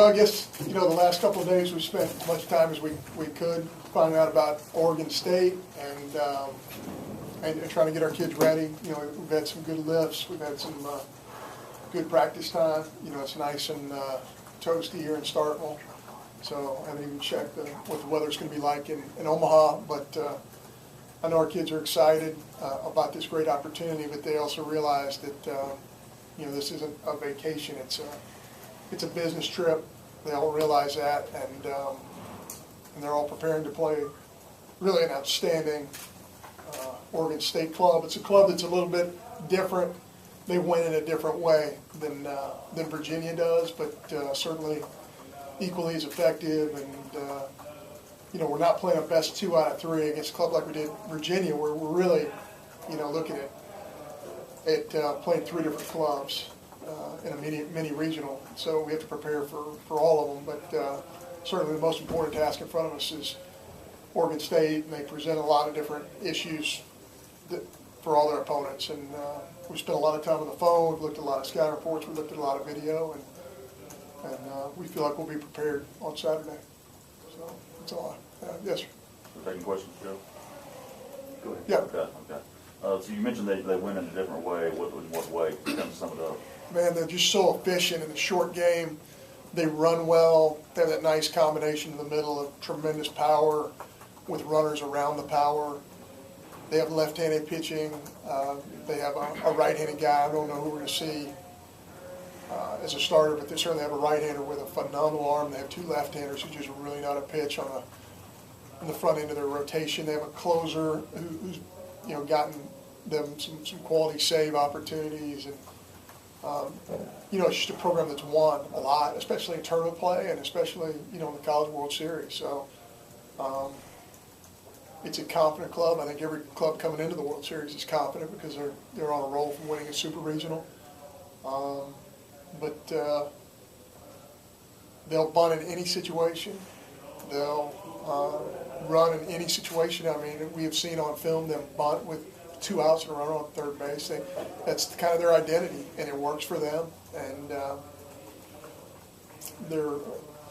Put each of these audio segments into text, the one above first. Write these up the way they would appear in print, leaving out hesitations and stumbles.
I guess, the last couple of days we spent as much time as we could finding out about Oregon State and trying to get our kids ready. We've had some good lifts. We've had some good practice time. It's nice and toasty here in Starkville. So I haven't even checked what the weather's going to be like in Omaha. But I know our kids are excited about this great opportunity, but they also realize that, this isn't a vacation. It's a business trip. They all realize that, and they're all preparing to play really an outstanding Oregon State club. It's a club that's a little bit different. They win in a different way than Virginia does, but certainly equally as effective. And we're not playing a best 2 out of 3 against a club like we did Virginia, where we're really, looking at playing 3 different clubs in a mini regional. So we have to prepare for all of them. But certainly the most important task in front of us is Oregon State, and they present a lot of different issues for all their opponents. And we spent a lot of time on the phone. We've looked at a lot of scout reports. We looked at a lot of video, and we feel like we'll be prepared on Saturday. So that's all. Yes, sir. We're taking questions, Joe? Go ahead. Yeah. Okay. So you mentioned they win in a different way. In what way? Kind of sum it up. Man, they're just so efficient in the short game. They run well. They have that nice combination in the middle of tremendous power with runners around the power. They have left-handed pitching. They have a right-handed guy. I don't know who we're going to see as a starter, but they certainly have a right-hander with a phenomenal arm. They have 2 left-handers who just really know how to pitch on the front end of their rotation. They have a closer who's gotten them some quality save opportunities, and it's just a program that's won a lot, especially in tournament play and especially in the College World Series. So it's a confident club. I think every club coming into the World Series is confident because they're on a roll from winning a super regional. But they'll bunt in any situation. They'll run in any situation. I mean, we have seen on film them bunt with 2 outs and a runner on third base. That's kind of their identity, and it works for them. And they're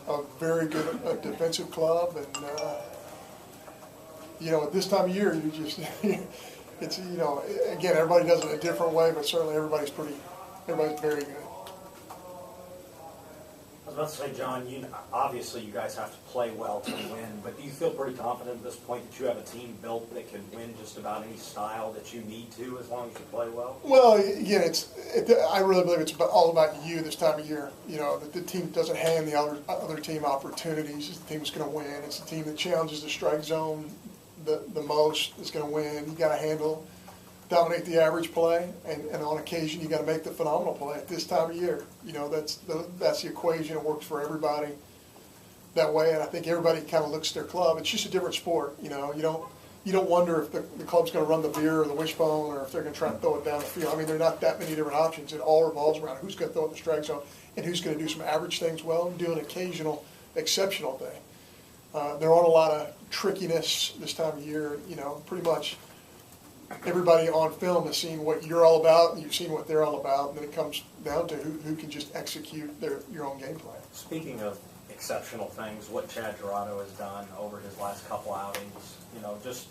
a very good defensive club. And at this time of year, you just it's again, everybody does it a different way, but certainly everybody's very good. I was about to say, John, obviously you guys have to play well to win, but do you feel pretty confident at this point that you have a team built that can win just about any style that you need to, as long as you play well? Well, again, I really believe it's all about you this time of year. That the team doesn't hand the other team opportunities. It's the team that's going to win. It's the team that challenges the strike zone the most is going to win. You got to dominate the average play, and on occasion you got to make the phenomenal play at this time of year. That's the equation. It works for everybody that way, and I think everybody kind of looks at their club. It's just a different sport. You don't wonder if the club's going to run the veer or the wishbone, or if they're going to try and throw it down the field. I mean, there are not that many different options. It all revolves around who's going to throw it in the strike zone and who's going to do some average things well and do an occasional exceptional thing. They're on a lot of trickiness this time of year. Pretty much everybody on film has seen what you're all about, and you've seen what they're all about, and then it comes down to who can just execute your own game plan. Speaking of exceptional things, what Chad Gerardo has done over his last couple outings, just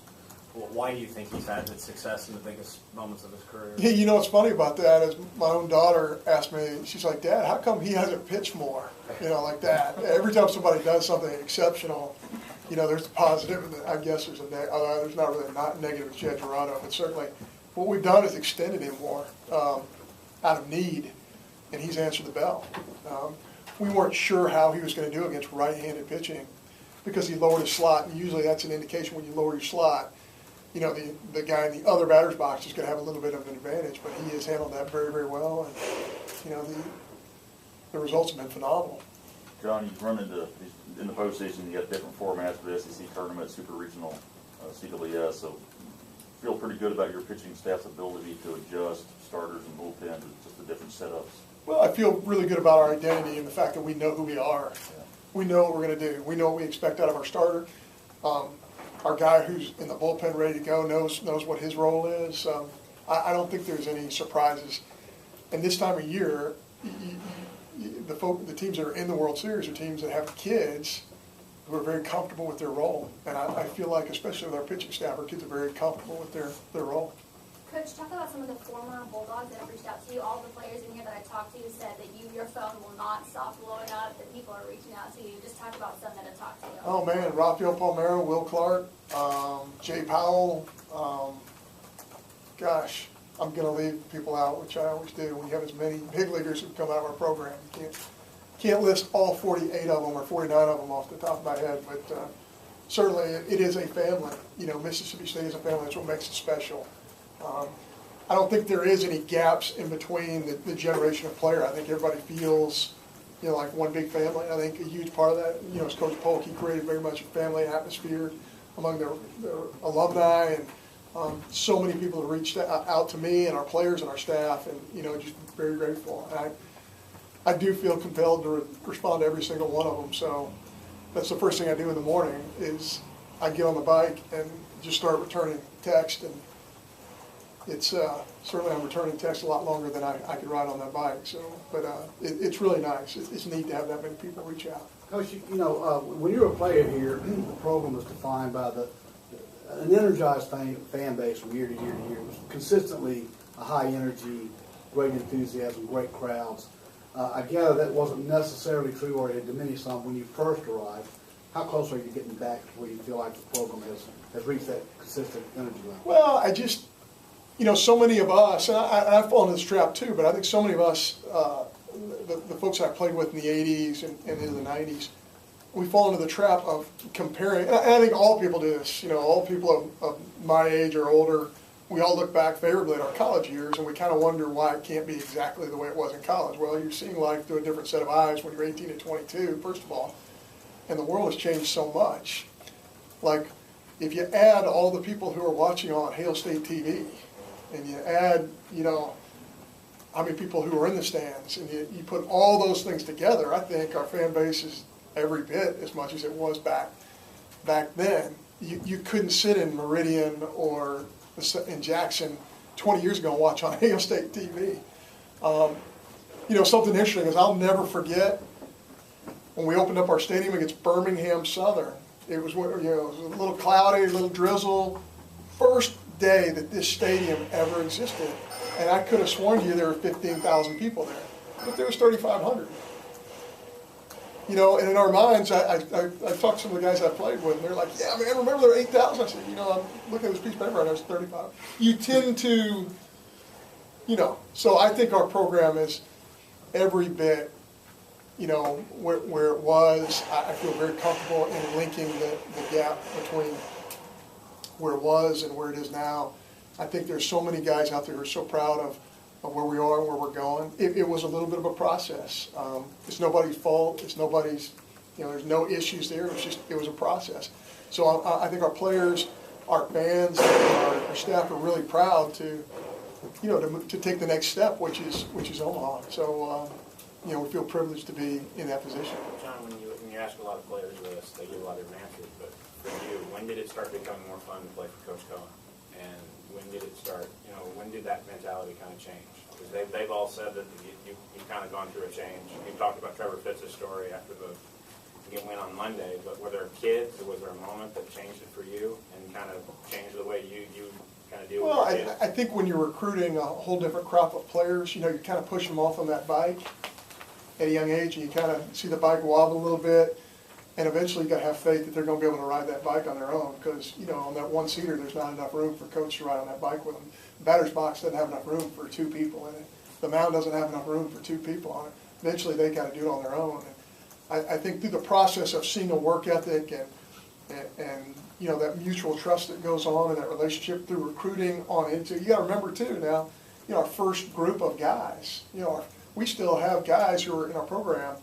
why do you think he's had that success in the biggest moments of his career? Yeah, what's funny about that is my own daughter asked me, she's like, Dad, how come he hasn't pitched more? Like that. Every time somebody does something exceptional, there's a positive, and I guess there's there's not really a negative with Chad Gerardo, but certainly what we've done is extended him more out of need, and he's answered the bell. We weren't sure how he was going to do against right-handed pitching because he lowered his slot, and usually that's an indication when you lower your slot, the guy in the other batter's box is going to have a little bit of an advantage, but he has handled that very, very well, and the results have been phenomenal. John, you've run in the postseason. You got different formats for the SEC tournament, super regional, CWS. So feel pretty good about your pitching staff's ability to adjust starters and bullpen to just the different setups. Well, I feel really good about our identity and the fact that we know who we are. Yeah. We know what we're going to do. We know what we expect out of our starter. Our guy who's in the bullpen ready to go knows what his role is. I don't think there's any surprises. And this time of year, the teams that are in the World Series are teams that have kids who are very comfortable with their role. And I feel like, especially with our pitching staff, our kids are very comfortable with their role. Coach, talk about some of the former Bulldogs that have reached out to you. All the players in here that I talked to said that your phone will not stop blowing up, that people are reaching out to you. Just talk about some that have talked to you. Oh, man, Rafael Palmeiro, Will Clark, Jay Powell. Gosh, I'm going to leave people out, which I always do. When you have as many big leaguers who come out of our program, you can't list all 48 of them or 49 of them off the top of my head, but certainly it is a family. Mississippi State is a family. That's what makes it special. I don't think there is any gaps in between the generation of player. I think everybody feels, like one big family. I think a huge part of that, as Coach Polk, he created very much a family atmosphere among their alumni, and so many people have reached out to me and our players and our staff, and just very grateful. And I do feel compelled to respond to every single one of them. So that's the first thing I do in the morning is I get on the bike and just start returning text, and it's certainly I'm returning text a lot longer than I could ride on that bike. So, but it's really nice. It's neat to have that many people reach out. Coach, when you were a player here, the program was defined by an energized fan base from year to year to year. It was consistently a high energy, great enthusiasm, great crowds. I gather that wasn't necessarily true, or it had diminished some when you first arrived. How close are you getting back to where you feel like the program has reached that consistent energy level? Well, I just, so many of us, and I've fallen into this trap too, but I think so many of us, the folks I played with in the 80s and into the 90s, we fall into the trap of comparing, and I think all people do this, all people of my age or older, we all look back favorably at our college years, and we kind of wonder why it can't be exactly the way it was in college. Well, you're seeing life through a different set of eyes when you're 18 and 22, first of all, and the world has changed so much. Like, if you add all the people who are watching on Hail State TV, and you add, how many people who are in the stands, and you put all those things together, I think our fan base is every bit as much as it was back then. You couldn't sit in Meridian or in Jackson 20 years ago and watch on Hail State TV. Something interesting is I'll never forget when we opened up our stadium against Birmingham Southern. It was, it was a little cloudy, a little drizzle. First day that this stadium ever existed, and I could have sworn to you there were 15,000 people there, but there was 3,500. And in our minds, I talked to some of the guys I played with, and they're like, yeah, man, remember there were 8,000? I said, I'm looking at this piece of paper, and there's 35. You tend to, so I think our program is every bit, where it was. I feel very comfortable in linking the gap between where it was and where it is now. I think there's so many guys out there who are so proud of where we are and where we're going. It was a little bit of a process. It's nobody's fault. It's nobody's, there's no issues there. It was a process. So I think our players, our fans, and our staff are really proud to take the next step, which is Omaha. So, we feel privileged to be in that position. John, when you ask a lot of players this, they give a lot of different answers, but for you, when did it start becoming more fun to play for Coach Cohen? And when did it start, when did that mentality kind of change? Because they've all said that you've kind of gone through a change. You talked about Trevor Fitz's story after the win on Monday, but were there kids, or was there a moment that changed it for you and kind of changed the way you kind of deal with your kids? I think when you're recruiting a whole different crop of players, you kind of push them off on that bike at a young age, and you kind of see the bike wobble a little bit, and eventually you got to have faith that they're going to be able to ride that bike on their own, because, on that one-seater, there's not enough room for coach to ride on that bike with them. The batter's box doesn't have enough room for two people in it. The mound doesn't have enough room for two people on it. Eventually, they got to do it on their own. And I think through the process of seeing a work ethic and that mutual trust that goes on in that relationship through recruiting on into, you got to remember too now, our first group of guys, we still have guys who are in our program,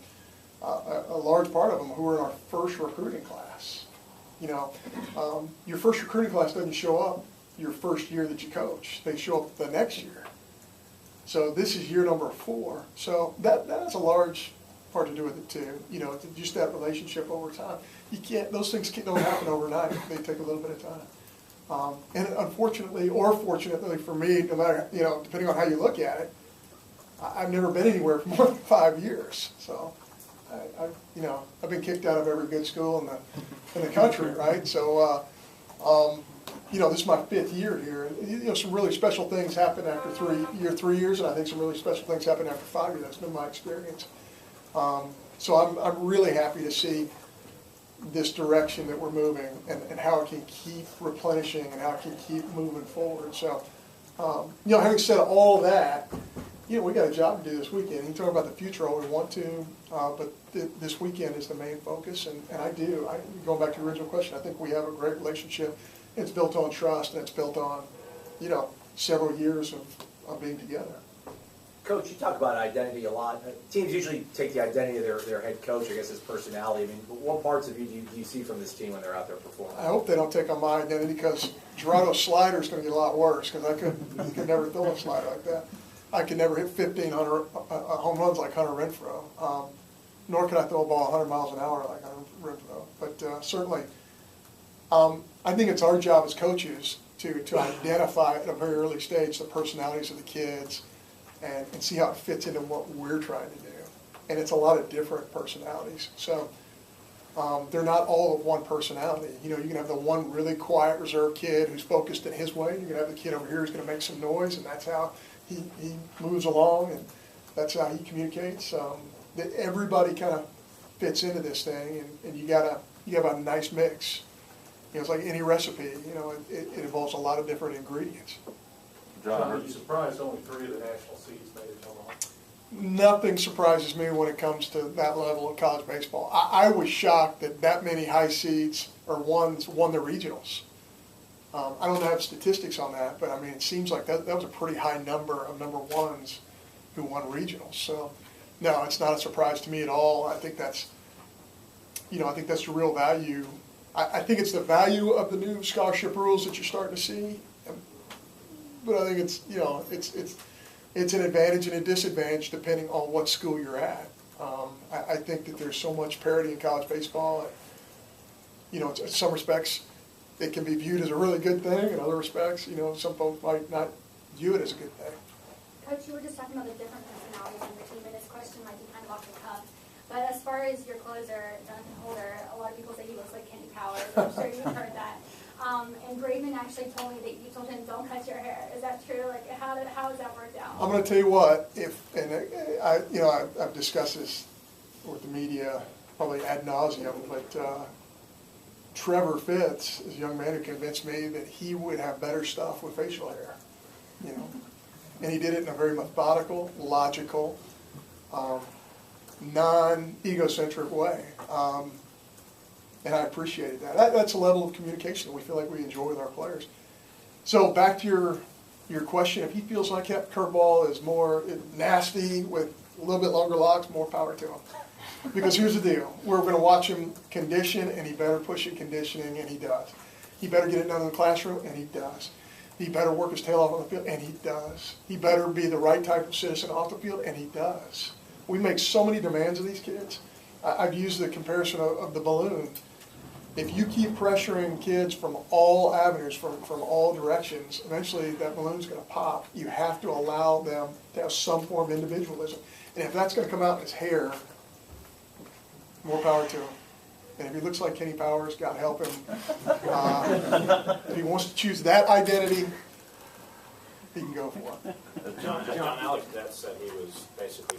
a large part of them who are in our first recruiting class. Your first recruiting class doesn't show up your first year that you coach. They show up the next year. So this is year number 4. So that has a large part to do with it too. Just that relationship over time. You can't; those things don't happen overnight. They take a little bit of time. And unfortunately, or fortunately for me, no matter depending on how you look at it, I've never been anywhere for more than 5 years. So, I've been kicked out of every good school in the country, right? So, this is my 5th year here. And, some really special things happen after 3 years, and I think some really special things happen after 5 years. That's been my experience. So I'm really happy to see this direction that we're moving and how it can keep replenishing and how it can keep moving forward. So, having said all that, we got a job to do this weekend. You can talk about the future all we want to, but this weekend is the main focus, and going back to the original question, I think we have a great relationship. It's built on trust, and it's built on, several years of being together. Coach, you talk about identity a lot. Teams usually take the identity of their head coach, I guess, his personality. I mean, what parts of you do you see from this team when they're out there performing? I hope they don't take on my identity, because Gerardo's slider is going to get a lot worse, because I could never throw a slider like that. I could never hit 1,500 home runs like Hunter Renfroe, nor could I throw a ball 100 miles an hour like Hunter Renfroe. But certainly, I think it's our job as coaches to identify at a very early stage the personalities of the kids and see how it fits into what we're trying to do. And it's a lot of different personalities. So they're not all of one personality. You can have the one really quiet, reserved kid who's focused in his way. You're going to have the kid over here who's going to make some noise, and that's how he moves along, and that's how he communicates. That everybody kind of fits into this thing, and you have a nice mix. It's like any recipe. It involves a lot of different ingredients. John, Are you surprised only 3 of the national seeds made it to Omaha? Nothing surprises me when it comes to that level of college baseball. I was shocked that many high seeds or ones won the regionals. I don't have statistics on that, but it seems like that was a pretty high number of number ones who won regionals. So, no, it's not a surprise to me at all. I think that's the real value. I think it's the value of the new scholarship rules that you're starting to see. But I think it's an advantage and a disadvantage depending on what school you're at. I think that there's so much parity in college baseball. In some respects, it can be viewed as a really good thing. In other respects, some folks might not view it as a good thing. Coach, you were just talking about the different personalities on your team, and this question might be kind of off the cuff. But as far as your closer, Jonathan Holder, a lot of people say he looks like Kenny Powers. I'm sure you've heard that. And Braden actually told me that you told him, don't cut your hair. Is that true? Like, how has that worked out? I'm going to tell you what, I've discussed this with the media probably ad nauseum, but Trevor Fitz is a young man who convinced me that he would have better stuff with facial hair, and he did it in a very methodical, logical, non-egocentric way. And I appreciated that. That's a level of communication that we feel like we enjoy with our players. So back to your question, if he feels like that curveball is more nasty with a little bit longer locks, more power to him. Because here's the deal. We're going to watch him condition, and he better push it conditioning, and he does. He better get it done in the classroom, and he does. He better work his tail off on the field, and he does. He better be the right type of citizen off the field, and he does. We make so many demands of these kids. I've used the comparison of the balloon. If you keep pressuring kids from all avenues, from all directions, eventually that balloon's going to pop. You have to allow them to have some form of individualism. And if that's going to come out in his hair, more power to him. And if he looks like Kenny Powers, God help him. If he wants to choose that identity, he can go for it. John Alex said he was basically